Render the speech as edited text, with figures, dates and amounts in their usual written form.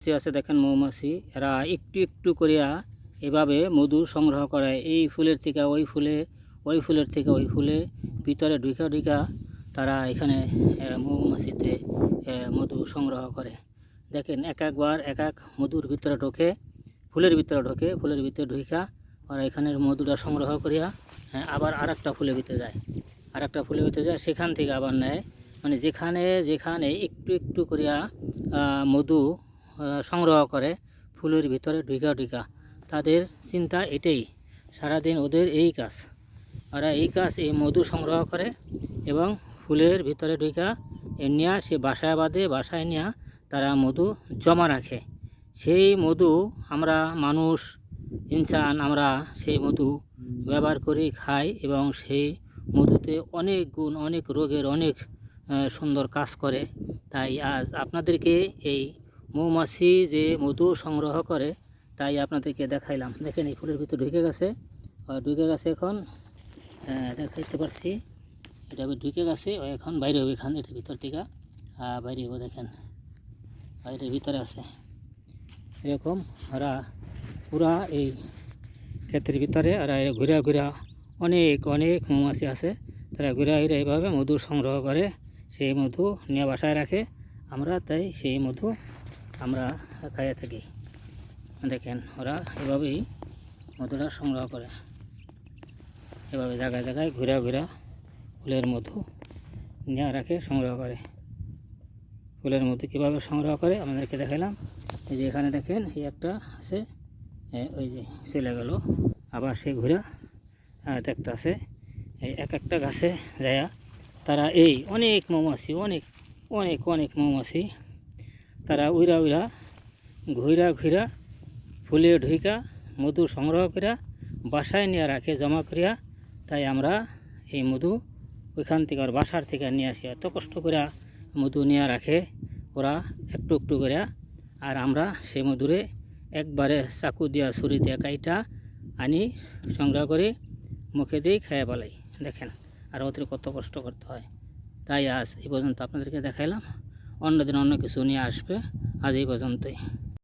আছে দেখেন মৌমাছি এরা একটু একটু করিয়া এভাবে মধু সংগ্রহ করে এই ফুলের থেকে ওই ফুলে, ওই ফুলের থেকে ওই ফুলে ভিতরে ঢুকা ঢুকা তারা এখানে মৌমাছিতে মধু সংগ্রহ করে। দেখেন এক একবার এক এক মধুর ভিতরে ঢোকে, ফুলের ভিতরে ঢোকে, ফুলের ভিতরে ঢুকা ওরা এখানের মধুটা সংগ্রহ করিয়া আবার আর একটা ফুলের ভিতরে যায়, আর একটা ফুলের ভিতরে যায়, সেখান থেকে আবার নেয়। মানে যেখানে যেখানে একটু একটু করিয়া মধু সংগ্রহ করে ফুলের ভিতরে ঢুকা ঢুকা, তাদের চিন্তা এটাই, সারাদিন ওদের এই কাজ, ওরা এই কাজ, এই মধু সংগ্রহ করে এবং ফুলের ভিতরে ঢুকা নিয়ে সে বাসায় বাঁধে, বাসায় নিয়ে তারা মধু জমা রাখে। সেই মধু আমরা মানুষ ইনসান আমরা সেই মধু ব্যবহার করি, খাই এবং সেই মধুতে অনেক গুণ, অনেক রোগের অনেক সুন্দর কাজ করে। তাই আজ আপনাদেরকে এই মৌমাছি যে মধু সংগ্রহ করে তাই আপনাদেরকে দেখাইলাম। দেখেন এই ফুলের ভিতরে ঢুকে গেছে, এখন দেখাইতে পারছি, এটা ঢুকে গেছে, এখন বাইরে হবে, এখান এটা ভিতর থেকে বাইরে হবো। দেখেন বাইরের ভিতরে আছে এরকম, ওরা পুরা এই ক্ষেতের ভিতরে আর ঘুরা ঘুরা অনেক অনেক মৌমাছি আছে, তারা ঘুরা ঘুরা এইভাবে মধু সংগ্রহ করে, সেই মধু নিয়ে বাসায় রাখে। আমরা তাই সেই মধু আমরা খাইয়ে থাকি। দেখেন ওরা এভাবেই মধুটা সংগ্রহ করে, এভাবে জায়গায় জায়গায় ঘুরা ঘুরা ফুলের মধু নিয়ে রাখে, সংগ্রহ করে। ফুলের মধু কীভাবে সংগ্রহ করে আমাদেরকে দেখালাম। এই যে এখানে দেখেন এই একটা আছে, ওই যে চলে গেল, আবার সে ঘুরা দেখতে আছে। এই এক একটা গাছে যায় তারা এই অনেক মৌমাছি, অনেক অনেক অনেক মৌমাছি, তারা উইরা উইরা ঘুরা ঘুরা ফুলে ঢুকা মধু সংগ্রহ করিয়া বাসায় নিয়ে রাখে জমা করিয়া। তাই আমরা এই মধু ওইখান থেকে আর বাসার থেকে নিয়ে আসি, এত কষ্ট করে মধু নিয়ে রাখে ওরা একটু একটু করে, আর আমরা সেই মধুরে একবারে চাকু দিয়া ছুরি দিয়া কাইটা আনি সংগ্রহ করে মুখে দিয়ে খেয়ে পালাই। দেখেন আর ওদের কত কষ্ট করতে হয়। তাই আজ এই পর্যন্ত আপনাদেরকে দেখাইলাম, অন্যদিন অন্য কিছু নিয়ে আসবে। আজ এই পর্যন্তই।